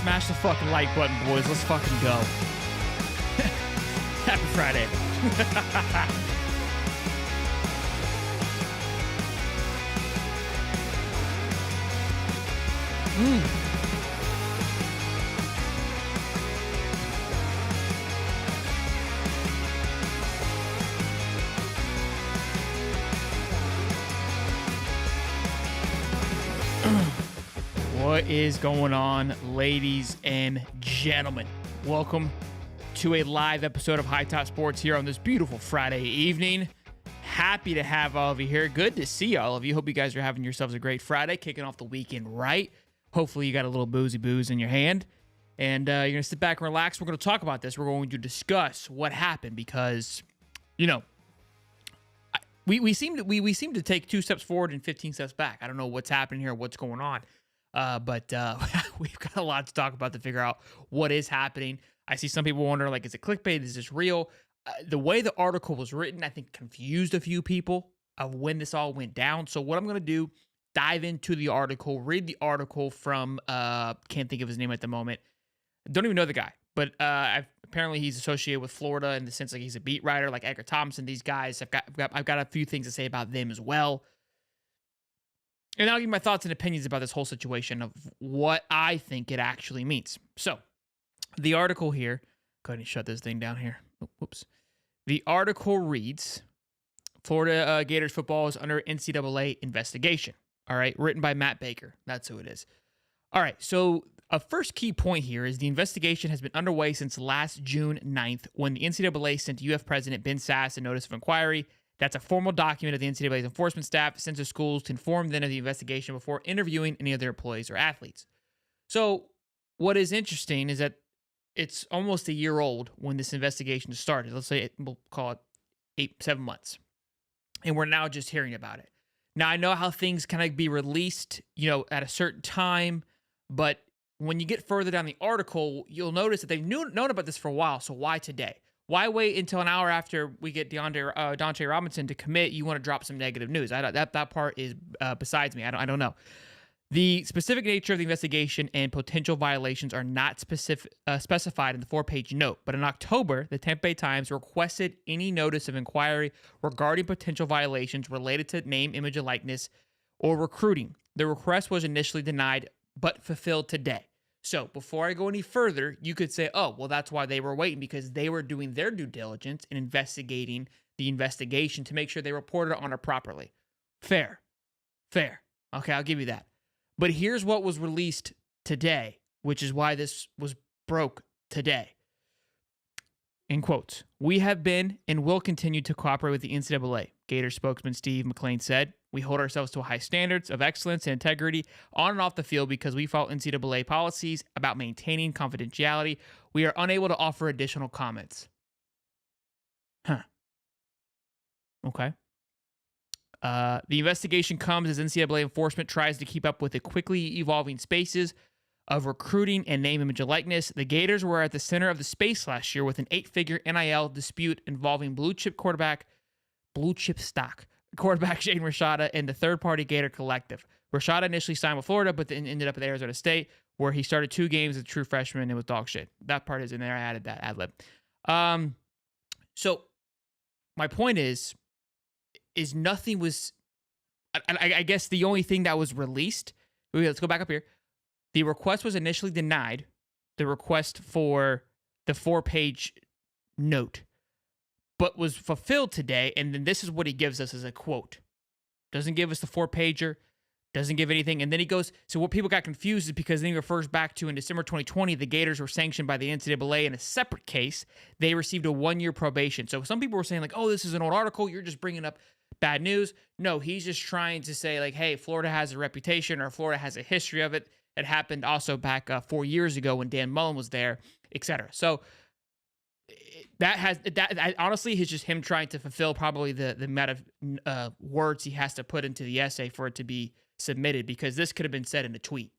Smash the fucking like button, boys. Let's fucking go. Happy Friday. What is going on, ladies and gentlemen? Welcome to a live episode of High Top Sports here on this beautiful Friday evening. Happy to have all of you here. Good to see all of you. Hope you guys are having yourselves a great Friday, kicking off the weekend right. Hopefully you got a little boozy booze in your hand, and you're going to sit back and relax. We're going to talk about this. We're going to discuss what happened because, you know, we seem to take 2 steps forward and 15 steps back. I don't know what's happening here, what's going on. But we've got a lot to talk about to figure out what is happening. I see some people wondering, like, is it clickbait? Is this real? The way the article was written, I think, confused a few people of when this all went down. So what I'm going to do, dive into the article, read the article from, can't think of his name at the moment. Don't even know the guy. But apparently he's associated with Florida in the sense like he's a beat writer, like Edgar Thompson. These guys, I've got a few things to say about them as well. And I'll give you my thoughts and opinions about this whole situation of what I think it actually means. So, the article here, go ahead and shut this thing down here. Whoops. The article reads, Florida Gators football is under NCAA investigation. All right, written by Matt Baker. That's who it is. All right, so a first key point here is the investigation has been underway since last June 9th when the NCAA sent UF President Ben Sasse a notice of inquiry. That's a formal document of the NCAA's enforcement staff sent to schools to inform them of the investigation before interviewing any of their employees or athletes. So what is interesting is that it's almost a year old when this investigation started. Let's say we'll call it 7 months. And we're now just hearing about it. Now, I know how things kind of be released, you know, at a certain time, but when you get further down the article, you'll notice that they've known about this for a while. So why today? Why wait until an hour after we get Dante Robinson to commit? You want to drop some negative news? That part is besides me. I don't know. The specific nature of the investigation and potential violations are not specified in the 4-page note. But in October, the Tampa Bay Times requested any notice of inquiry regarding potential violations related to name, image, and likeness or recruiting. The request was initially denied, but fulfilled today. So before I go any further, you could say, oh, well, that's why they were waiting, because they were doing their due diligence and investigating the investigation to make sure they reported on it properly. Fair. Okay, I'll give you that. But here's what was released today, which is why this was broke today. In quotes, we have been and will continue to cooperate with the NCAA, Gators spokesman Steve McLean said. We hold ourselves to high standards of excellence and integrity on and off the field because we follow NCAA policies about maintaining confidentiality. We are unable to offer additional comments. Okay. The investigation comes as NCAA enforcement tries to keep up with the quickly evolving spaces of recruiting and name, image, and likeness. The Gators were at the center of the space last year with an 8-figure NIL dispute involving blue chip stock quarterback Shane Rashada and the third-party Gator Collective. Rashada initially signed with Florida, but then ended up at Arizona State, where he started 2 games as a true freshman and was dog shit. That part is in there. I added that ad-lib. So my point is nothing was... I guess the only thing that was released... Let's go back up here. The request was initially denied, the request for the 4-page note, but was fulfilled today, and then this is what he gives us as a quote. Doesn't give us the 4-pager, doesn't give anything, and then he goes, so what people got confused is because then he refers back to in December 2020, the Gators were sanctioned by the NCAA in a separate case. They received a 1-year probation. So some people were saying like, oh, this is an old article, you're just bringing up bad news. No, he's just trying to say like, hey, Florida has a reputation or Florida has a history of it. It happened also back 4 years ago when Dan Mullen was there, etc. So that honestly is just him trying to fulfill probably the amount of words he has to put into the essay for it to be submitted, because this could have been said in a tweet.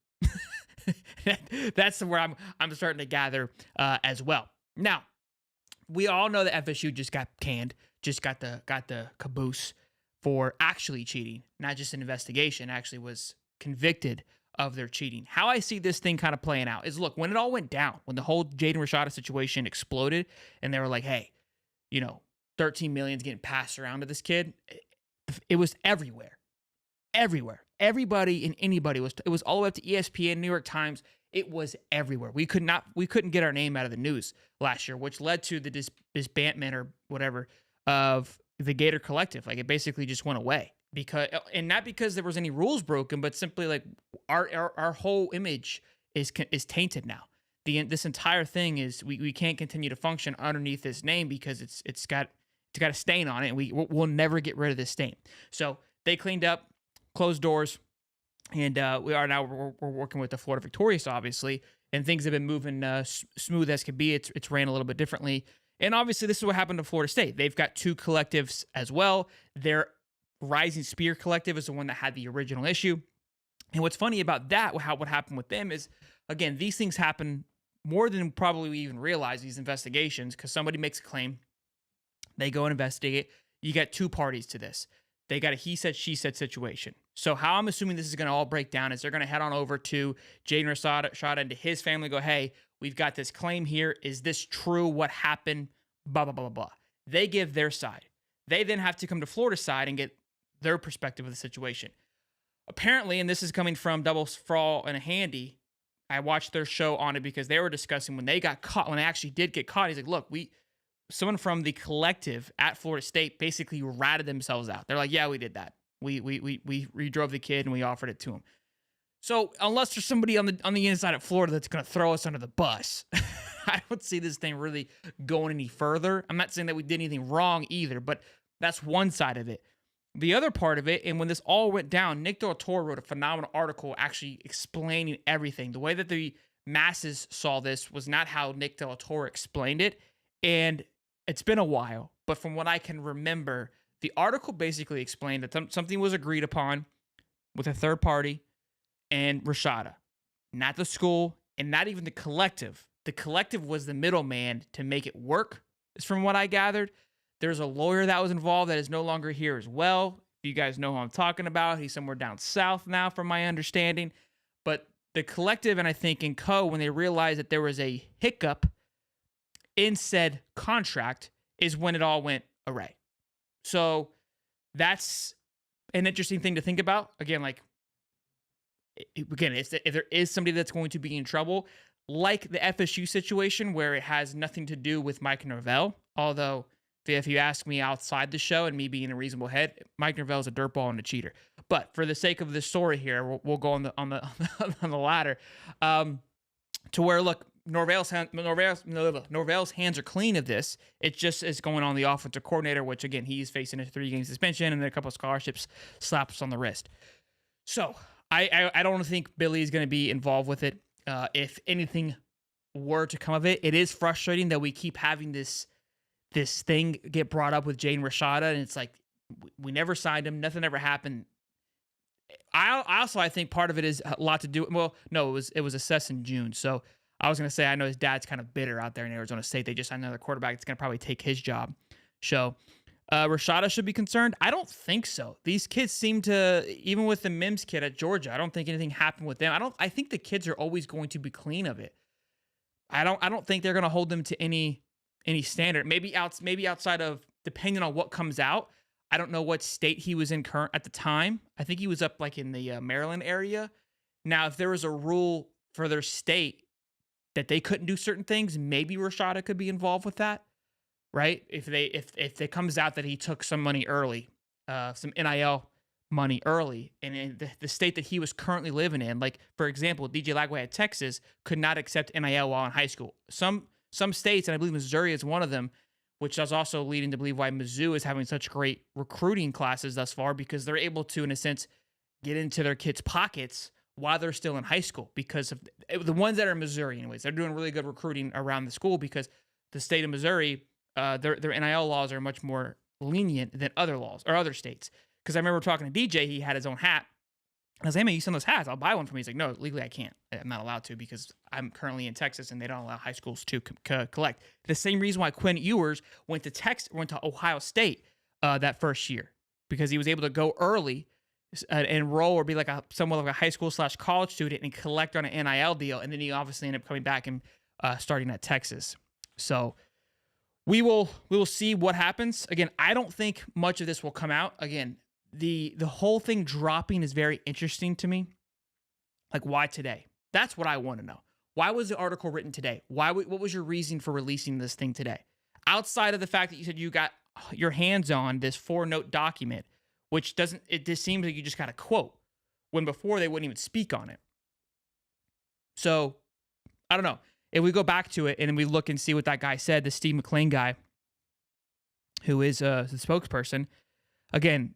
That's where I'm starting to gather as well. Now, we all know that FSU just got canned, just got the caboose for actually cheating, not just an investigation, actually was convicted of their cheating. How I see this thing kind of playing out is, look, when it all went down, when the whole Jaden Rashada situation exploded and they were like, hey, 13 million is getting passed around to this kid, it was everywhere. Everywhere. Everybody and anybody it was all the way up to ESPN, New York Times. It was everywhere. We couldn't get our name out of the news last year, which led to the disbandment or whatever of the Gator Collective. Like, it basically just went away not because there was any rules broken, but simply like our whole image is tainted now. This entire thing is we can't continue to function underneath this name because it's got a stain on it, and we'll never get rid of this stain. So they cleaned up, closed doors, and we're working with the Florida Victorious, obviously, and things have been moving smooth as can be. It's ran a little bit differently, and obviously this is what happened to Florida State. They've got two collectives as well. Their Rising Spear Collective is the one that had the original issue, and what's funny about that, what happened with them is, again, these things happen more than probably we even realize, these investigations, because somebody makes a claim, they go and investigate. You got two parties to this. They got a he said, she said situation. So how I'm assuming this is going to all break down is they're going to head on over to Jaden Rashada and to his family, go, hey, we've got this claim here. Is this true? What happened? Blah, blah, blah, blah, blah. They give their side. They then have to come to Florida's side and get their perspective of the situation. Apparently, and this is coming from Double Frawl and Handy, I watched their show on it because they were discussing when they got caught, when they actually did get caught. He's like, look, someone from the collective at Florida State basically ratted themselves out. They're like, yeah, we did that. We drove the kid and we offered it to him. So unless there's somebody on the inside of Florida that's going to throw us under the bus, I don't see this thing really going any further. I'm not saying that we did anything wrong either, but that's one side of it. The other part of it, and when this all went down, Nick Del Toro wrote a phenomenal article actually explaining everything. The way that the masses saw this was not how Nick Del Toro explained it, and it's been a while, but from what I can remember, the article basically explained that something was agreed upon with a third party and Rashada, not the school and not even the collective. The collective was the middleman to make it work, is from what I gathered. There's a lawyer that was involved that is no longer here as well. If you guys know who I'm talking about, he's somewhere down south now, from my understanding. But the collective, and I think in Co, when they realized that there was a hiccup in said contract, is when it all went awry. So that's an interesting thing to think about. Again, if there is somebody that's going to be in trouble, like the FSU situation where it has nothing to do with Mike Norvell, although if you ask me outside the show and me being a reasonable head, Mike Norvell is a dirtball and a cheater. But for the sake of this story here, we'll go on the ladder to where, look, Norvell's hands are clean of this. It just is going on the offensive coordinator, which again, he's facing a 3-game suspension and then a couple of scholarships slaps on the wrist. So I don't think Billy is going to be involved with it. If anything were to come of it, it is frustrating that we keep having this thing get brought up with Jaden Rashada, and it's like we never signed him, nothing ever happened. I think part of it is a lot to do. Well, no, it was assessed in June, so I was gonna say I know his dad's kind of bitter out there in Arizona State. They just signed another quarterback that's gonna probably take his job. So Rashada should be concerned. I don't think so. These kids seem to, even with the Mims kid at Georgia, I don't think anything happened with them. I think the kids are always going to be clean of it. I don't think they're gonna hold them to any standard. Maybe outside of, depending on what comes out. I don't know what state he was in current at the time. I think he was up like in the Maryland area. Now, if there was a rule for their state that they couldn't do certain things, maybe Rashada could be involved with that, right? If it comes out that he took some money early, some NIL money early, and in the state that he was currently living in, like for example, DJ Lagway at Texas could not accept NIL while in high school. Some states, and I believe Missouri is one of them, which is also leading to believe why Mizzou is having such great recruiting classes thus far, because they're able to, in a sense, get into their kids' pockets while they're still in high school. Because of the ones that are in Missouri, anyways, they're doing really good recruiting around the school because the state of Missouri, their NIL laws are much more lenient than other laws or other states. Because I remember talking to DJ, he had his own hat. I was like, hey man, you send those hats, I'll buy one from you. He's like, no, legally I can't. I'm not allowed to because I'm currently in Texas and they don't allow high schools to collect. The same reason why Quinn Ewers went to Ohio State that first year, because he was able to go early enroll or be like somewhat like a high school / college student and collect on an NIL deal, and then you obviously end up coming back and starting at Texas. So we will see what happens. Again, I don't think much of this will come out. Again, the whole thing dropping is very interesting to me. Like, why today? That's what I want to know. Why was the article written today? What was your reason for releasing this thing today? Outside of the fact that you said you got your hands on this 4-note document, which just seems like you just got a quote, when before they wouldn't even speak on it. So, I don't know. If we go back to it and we look and see what that guy said, the Steve McLean guy, who is the spokesperson, again,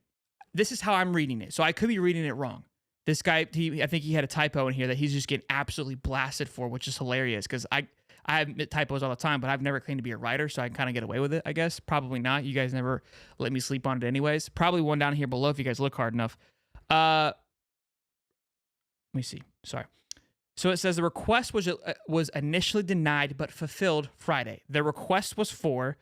this is how I'm reading it. So I could be reading it wrong. This guy, I think he had a typo in here that he's just getting absolutely blasted for, which is hilarious because I admit typos all the time, but I've never claimed to be a writer, so I can kind of get away with it, I guess. Probably not. You guys never let me sleep on it anyways. Probably one down here below if you guys look hard enough. Let me see. Sorry. So it says the request was initially denied but fulfilled Friday. The request was for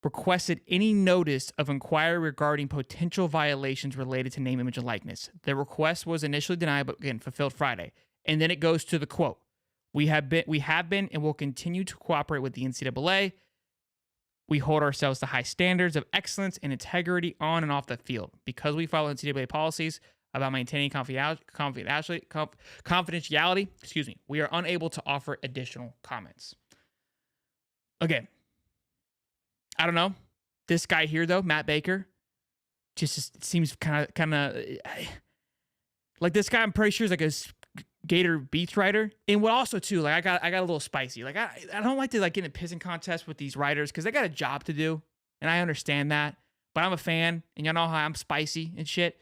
requested any notice of inquiry regarding potential violations related to name, image, and likeness. The request was initially denied, but again, fulfilled Friday. And then it goes to the quote. We have been and will continue to cooperate with the NCAA. We hold ourselves to high standards of excellence and integrity on and off the field. Because we follow NCAA policies about maintaining confidentiality, we are unable to offer additional comments. Again, I don't know. This guy here, though, Matt Baker, just seems kind of like this guy. I'm pretty sure is like a Gator beats writer. And what also too, like I got a little spicy. Like I don't like to like get in a pissing contest with these writers because they got a job to do, and I understand that. But I'm a fan, and y'all know how I'm spicy and shit.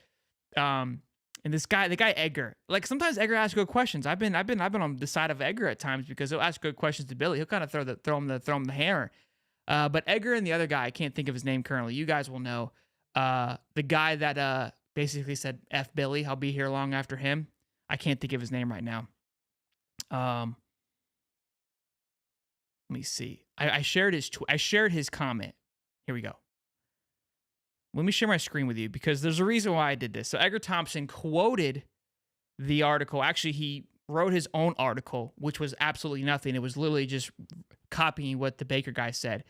And the guy Edgar, like sometimes Edgar asks good questions. I've been on the side of Edgar at times because he'll ask good questions to Billy. He'll kind of throw him the hammer. But Edgar and the other guy, I can't think of his name currently. You guys will know. The guy that basically said F Billy, I'll be here long after him. I can't think of his name right now. Let me see. I shared his comment. Here we go. Let me share my screen with you because there's a reason why I did this. So Edgar Thompson quoted the article. Actually, he wrote his own article, which was absolutely nothing. It was literally just copying what the Baker guy said.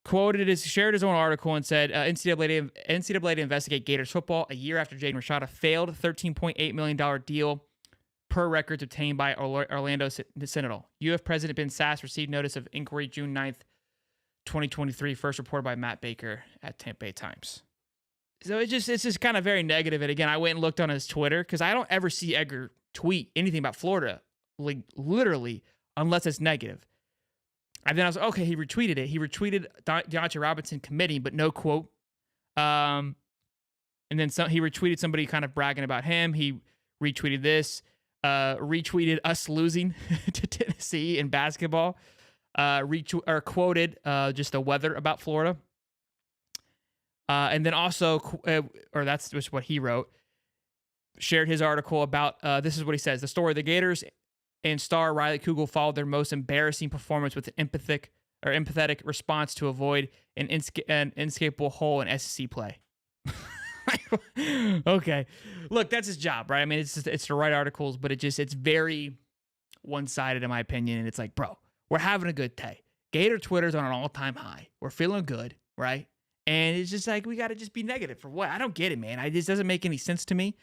Shared his own article and said, NCAA to investigate Gators football a year after Jaden Rashada failed $13.8 million deal per records obtained by Orlando Sentinel. UF President Ben Sass received notice of inquiry June 9th, 2023, first reported by Matt Baker at Tampa Bay Times. So it's just kind of very negative. And again, I went and looked on his Twitter because I don't ever see Edgar tweet anything about Florida, like literally, unless it's negative. And then I was like, okay, he retweeted it. He retweeted Deontay Robinson committing, but no quote. And then he retweeted somebody kind of bragging about him. He retweeted this, retweeted us losing to Tennessee in basketball, quoted just the weather about Florida. And then also, or that's just what he wrote, shared his article about, this is what he says, the story of the Gators and star Riley Kugel followed their most embarrassing performance with an empathetic response to avoid an inescapable hole in SEC play. Okay. Look, that's his job, right? I mean, it's to write articles, but it's very one-sided in my opinion. And it's like, bro, we're having a good day. Gator Twitter's on an all-time high. We're feeling good, right? And it's just like, we got to just be negative for what? I don't get it, man. It just doesn't make any sense to me.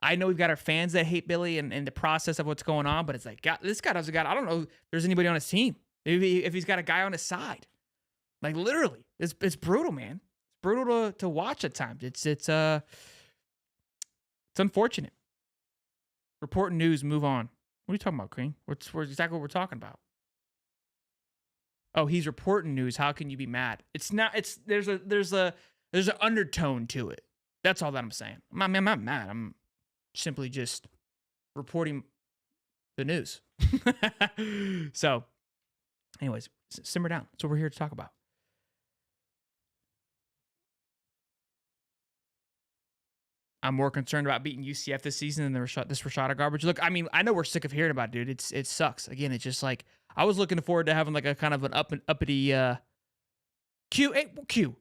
I know we've got our fans that hate Billy and the process of what's going on, but it's like, God, this guy doesn't got, I don't know if there's anybody on his team. Maybe if he's got a guy on his side. Like literally, it's brutal, man. It's brutal to watch at times. It's unfortunate. Reporting news, move on. What are you talking about, Cream? What's exactly what we're talking about? Oh, he's reporting news. How can you be mad? It's not. There's an undertone to it. That's all that I'm saying. I'm not mad. I'm simply just reporting the news. So, anyways, simmer down. That's what we're here to talk about. I'm more concerned about beating UCF this season than this Rashada garbage. Look, I mean, I know we're sick of hearing about it, dude. It sucks. Again, it's just like I was looking forward to having like a kind of an uppity Q.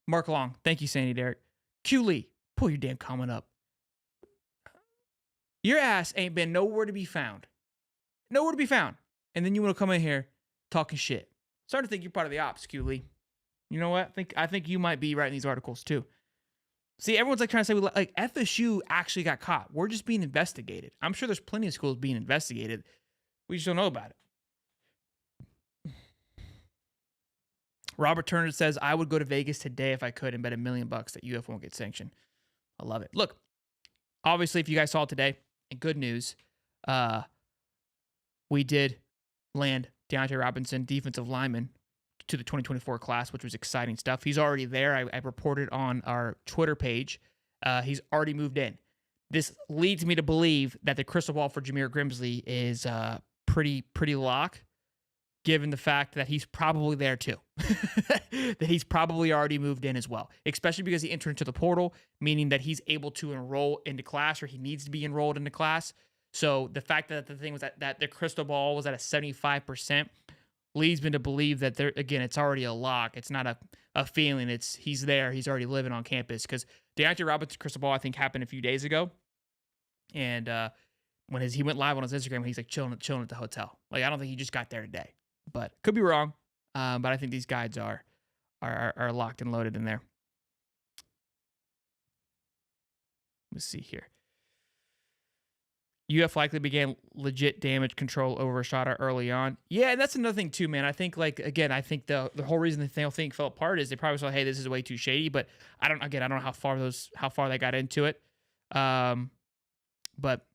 Mark Long. Thank you, Sandy Derek. Q Lee, pull your damn comment up. Your ass ain't been nowhere to be found. Nowhere to be found. And then you want to come in here talking shit. Starting to think you're part of the ops, Q Lee. You know what? I think you might be writing these articles too. See, everyone's like trying to say like FSU actually got caught. We're just being investigated. I'm sure there's plenty of schools being investigated. We just don't know about it. Robert Turner says, I would go to Vegas today if I could and bet $1 million that UF won't get sanctioned. I love it. Look, obviously, if you guys saw today, and good news, we did land Deontay Robinson, defensive lineman, to the 2024 class, which was exciting stuff. He's already there. I reported on our Twitter page. He's already moved in. This leads me to believe that the crystal ball for Jameer Grimsley is pretty lock, given the fact that he's probably there too. That he's probably already moved in as well, especially because he entered into the portal, meaning that he's able to enroll into class, or he needs to be enrolled into class. So the fact that the thing was that the crystal ball was at a 75% leads me to believe that there, again, it's already a lock. It's not a feeling. It's he's there. He's already living on campus, because Deontay Robinson's crystal ball, I think, happened a few days ago. And when he went live on his Instagram, he's like chilling at the hotel. Like, I don't think he just got there today, but could be wrong. But I think these guys are locked and loaded in there. Let's see here. UF likely began legit damage control over Rashada early on. Yeah, and that's another thing too, man. I think, like, again, I think the whole reason the whole thing fell apart is they probably saw, hey, this is way too shady. But I don't know how far they got into it. But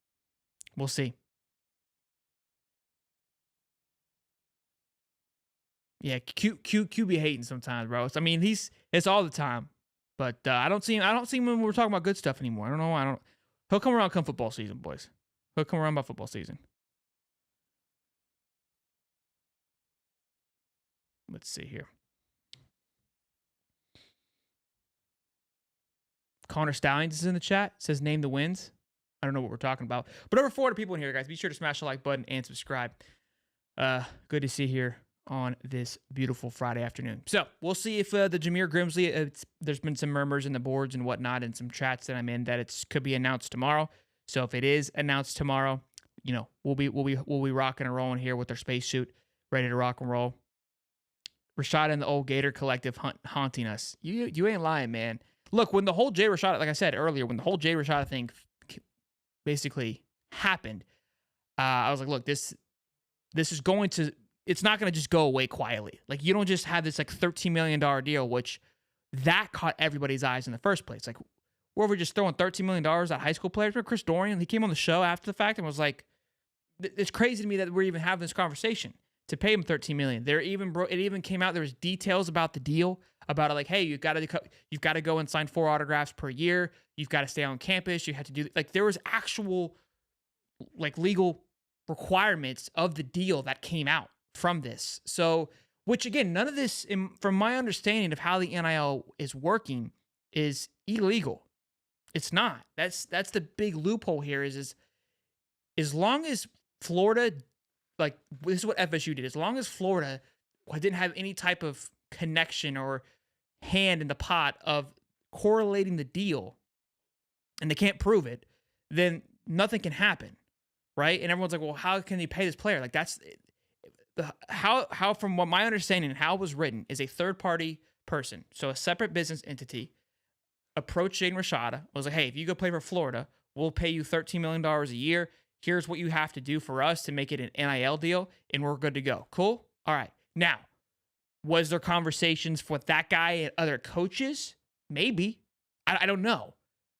we'll see. Yeah, Q be hating sometimes, bro. I mean, it's all the time. But I don't see him when we're talking about good stuff anymore. I don't know. He'll come around come football season, boys. He'll come around by football season. Let's see here. Connor Stallions is in the chat. Says name the wins. I don't know what we're talking about. But over 400 people in here, guys. Be sure to smash the like button and subscribe. Good to see you here on this beautiful Friday afternoon. So we'll see if the Jameer Grimsley, there's been some murmurs in the boards and whatnot, and some chats that I'm in that it could be announced tomorrow. So if it is announced tomorrow, you know, we'll be rocking and rolling here with our spacesuit, ready to rock and roll. Rashada and the old Gator collective haunting us. You ain't lying, man. Look, when the whole Jay Rashada, like I said earlier, when the whole Jay Rashada thing basically happened, I was like, look, this is going to, it's not going to just go away quietly. Like, you don't just have this like $13 million deal, which that caught everybody's eyes in the first place. Like, were we just throwing $13 million at high school players? Remember Chris Dorian? He came on the show after the fact and was like, it's crazy to me that we're even having this conversation to pay him $13 million. It even came out, there was details about the deal, about it, like, hey, you've got to go and sign 4 autographs per year. You've got to stay on campus. You have to do, like, there was actual like legal requirements of the deal that came out from this. So, which again, none of this, from my understanding of how the NIL is working, is illegal. It's not. That's the big loophole here is as long as Florida, like, this is what FSU did, as long as Florida didn't have any type of connection or hand in the pot of correlating the deal, and they can't prove it, then nothing can happen, right? And everyone's like, well, how can they pay this player? Like, that's how from what my understanding and how it was written is a third-party person, so a separate business entity, approached Jaden Rashada, was like, hey, if you go play for Florida, we'll pay you $13 million a year. Here's what you have to do for us to make it an NIL deal, and we're good to go. Cool? All right. Now, was there conversations with that guy and other coaches? Maybe. I don't know,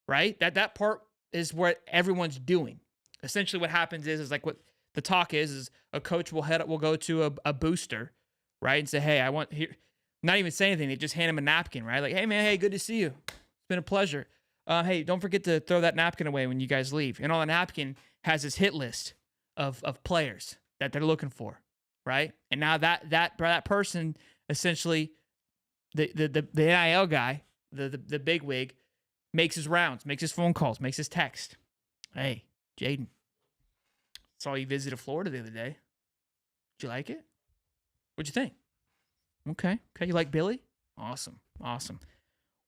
right? That part is what everyone's doing. Essentially what happens is like what the talk is a coach will go to a booster, right, and say, hey, I want here, not even say anything. They just hand him a napkin, right? Like, hey, man, hey, good to see you. It's been a pleasure. Hey, don't forget to throw that napkin away when you guys leave. And on the napkin has this hit list of players that they're looking for, right? And now that person, essentially, the NIL guy, the big wig, makes his rounds, makes his phone calls, makes his text. Hey, Jaden, saw you visited Florida the other day. Did you like it? What'd you think? Okay, you like Billy? Awesome.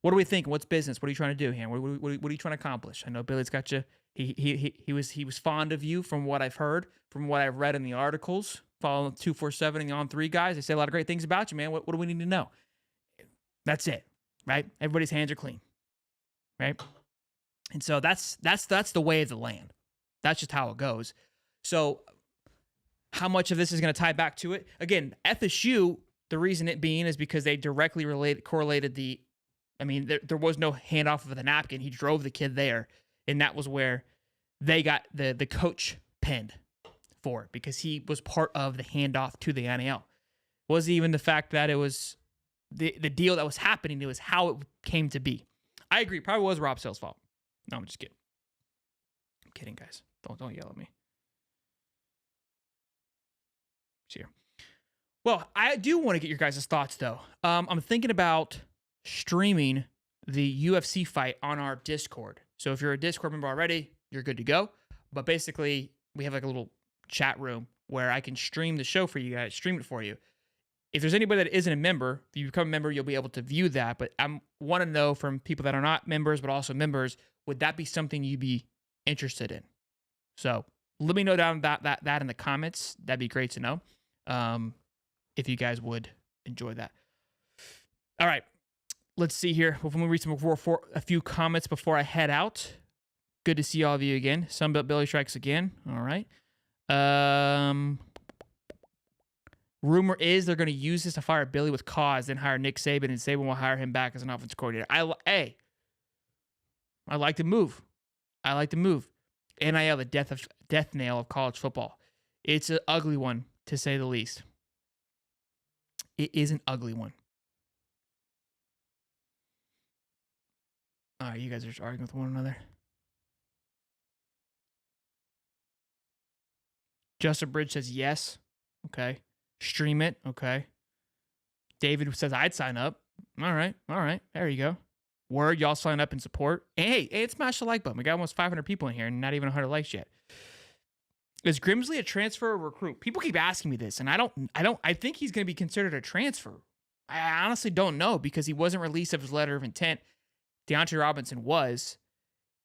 What are we thinking? What's business? What are you trying to do here? What are you trying to accomplish? I know Billy's got you. He was fond of you from what I've heard, from what I've read in the articles. Follow 247 and the On 3 guys. They say a lot of great things about you, man. What do we need to know? That's it, right? Everybody's hands are clean, right? And so that's the way of the land. That's just how it goes. So how much of this is going to tie back to it? Again, FSU, the reason it being is because they directly correlated there was no handoff of the napkin. He drove the kid there, and that was where they got the coach pinned for it because he was part of the handoff to the NIL. It wasn't even the fact that it was the deal that was happening. It was how it came to be. I agree. Probably was Rob Sale's fault. No, I'm just kidding. I'm kidding, guys. Don't yell at me. Here. Well, I do want to get your guys' thoughts, though. I'm thinking about streaming the UFC fight on our Discord. So if you're a Discord member already, you're good to go. But basically, we have like a little chat room where I can stream the show for you guys, stream it for you. If there's anybody that isn't a member, if you become a member, you'll be able to view that. But I want to know from people that are not members, but also members, would that be something you'd be interested in? So let me know down that in the comments. That'd be great to know. If you guys would enjoy that. All right, let's see here. Let me read a few comments before I head out. Good to see all of you again. Sunbelt Billy strikes again. All right. Rumor is they're going to use this to fire Billy with cause, then hire Nick Saban, and Saban will hire him back as an offensive coordinator. I like the move. NIL, the death nail of college football. It's an ugly one, to say the least. It is an ugly one. All right, you guys are just arguing with one another. Justin Bridge says yes. Okay. Stream it. Okay. David says I'd sign up. All right. There you go. Word, y'all sign up and support. And hey, smash the like button. We got almost 500 people in here and not even 100 likes yet. Is Grimsley a transfer or recruit? People keep asking me this, and I think he's going to be considered a transfer. I honestly don't know because he wasn't released of his letter of intent. DeAndre Robinson was,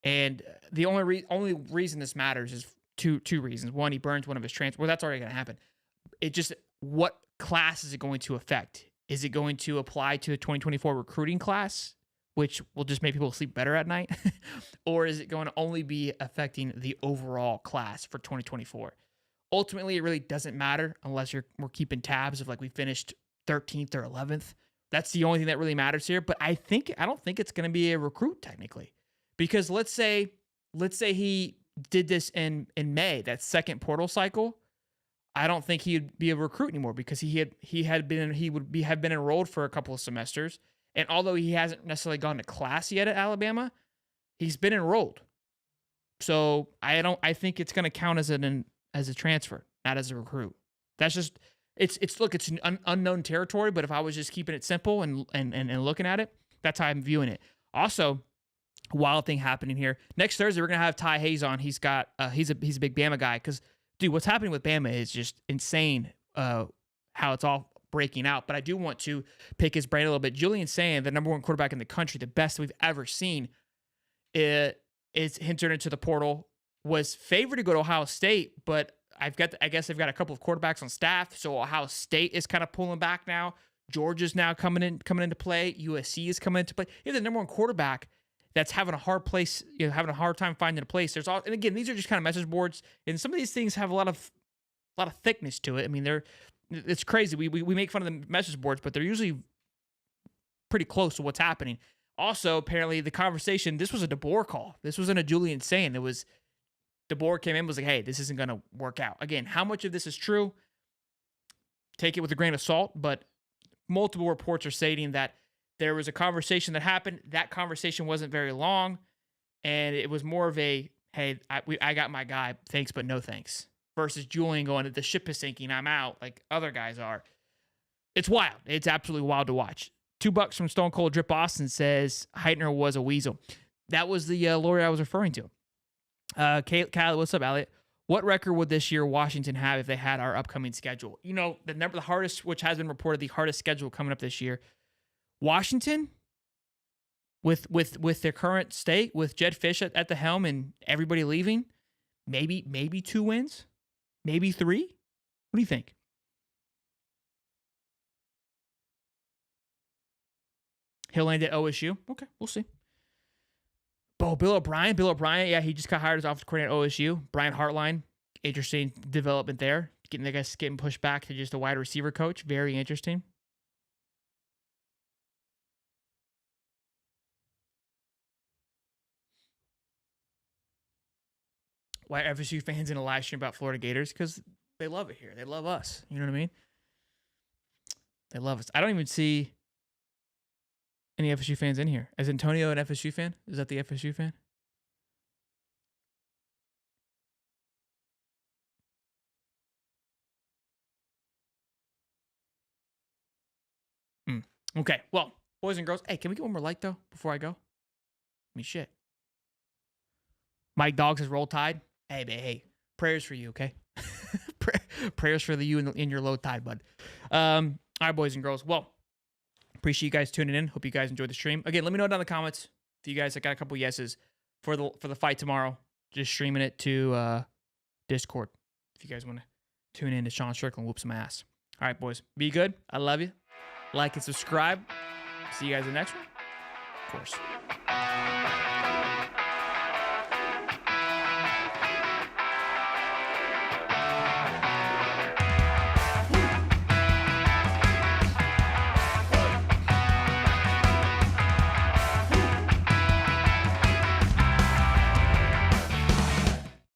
and the only reason this matters is two reasons. One, he burns one of his transfers. Well, that's already going to happen. It just, what class is it going to affect? Is it going to apply to the 2024 recruiting class, which will just make people sleep better at night? Or is it going to only be affecting the overall class for 2024? Ultimately, it really doesn't matter unless we're keeping tabs of like we finished 13th or 11th. That's the only thing that really matters here. But I don't think it's going to be a recruit technically, because let's say he did this in May, that second portal cycle. I don't think he'd be a recruit anymore because he had been enrolled for a couple of semesters. And although he hasn't necessarily gone to class yet at Alabama, he's been enrolled. So I think it's going to count as a transfer, not as a recruit. That's just it's an unknown territory. But if I was just keeping it simple and looking at it, that's how I'm viewing it. Also, wild thing happening here. Next Thursday we're gonna have Ty Hayes on. He's a big Bama guy because dude, what's happening with Bama is just insane. How it's all breaking out. But I do want to pick his brain a little bit. Julian Sand, the number one quarterback in the country, the best we've ever seen, is entered into the portal, was favored to go to Ohio State, but I guess they've got a couple of quarterbacks on staff, so Ohio State is kind of pulling back now. Georgia's now coming into play. USC is coming into play. You have the number one quarterback that's having a hard time finding a place. And again, these are just kind of message boards, and some of these things have a lot of thickness to it. I mean, it's crazy. We make fun of the message boards, but they're usually pretty close to what's happening. Also, apparently, the conversation, this was a DeBoer call. This wasn't a Julian saying. It was DeBoer came in and was like, hey, this isn't going to work out. Again, how much of this is true? Take it with a grain of salt, but multiple reports are stating that there was a conversation that happened. That conversation wasn't very long, and it was more of a, hey, I got my guy, thanks, but no thanks, versus Julian going, the ship is sinking, I'm out, like other guys are. It's wild. It's absolutely wild to watch. $2 from Stone Cold Drip Austin says Heitner was a weasel. That was the lawyer I was referring to. Kyle, what's up, Elliot? What record would this year Washington have if they had our upcoming schedule? You know, the hardest, which has been reported, the hardest schedule coming up this year. Washington, with their current state, with Jed Fish at the helm and everybody leaving, maybe 2 wins, maybe 3. What do you think? He'll land at OSU. Okay, we'll see. Oh, Bill O'Brien. Yeah, he just got hired as offensive coordinator at OSU. Brian Hartline, interesting development there. Getting pushed back to just a wide receiver coach. Very interesting. Why FSU fans in a live stream about Florida Gators? Because they love it here. They love us. You know what I mean? They love us. I don't even see any FSU fans in here. Is Antonio an FSU fan? Is that the FSU fan? Okay. Well, boys and girls, hey, can we get one more like though before I go? I mean, shit. Mike Doggs has Roll Tide. Hey, prayers for you, okay? Prayers for you in your low tide, bud. All right, boys and girls. Well, appreciate you guys tuning in. Hope you guys enjoyed the stream. Again, let me know down in the comments if you guys got a couple yeses for the fight tomorrow. Just streaming it to Discord if you guys want to tune in to Sean Strickland whoop some ass. All right, boys. Be good. I love you. Like and subscribe. See you guys in the next one. Of course.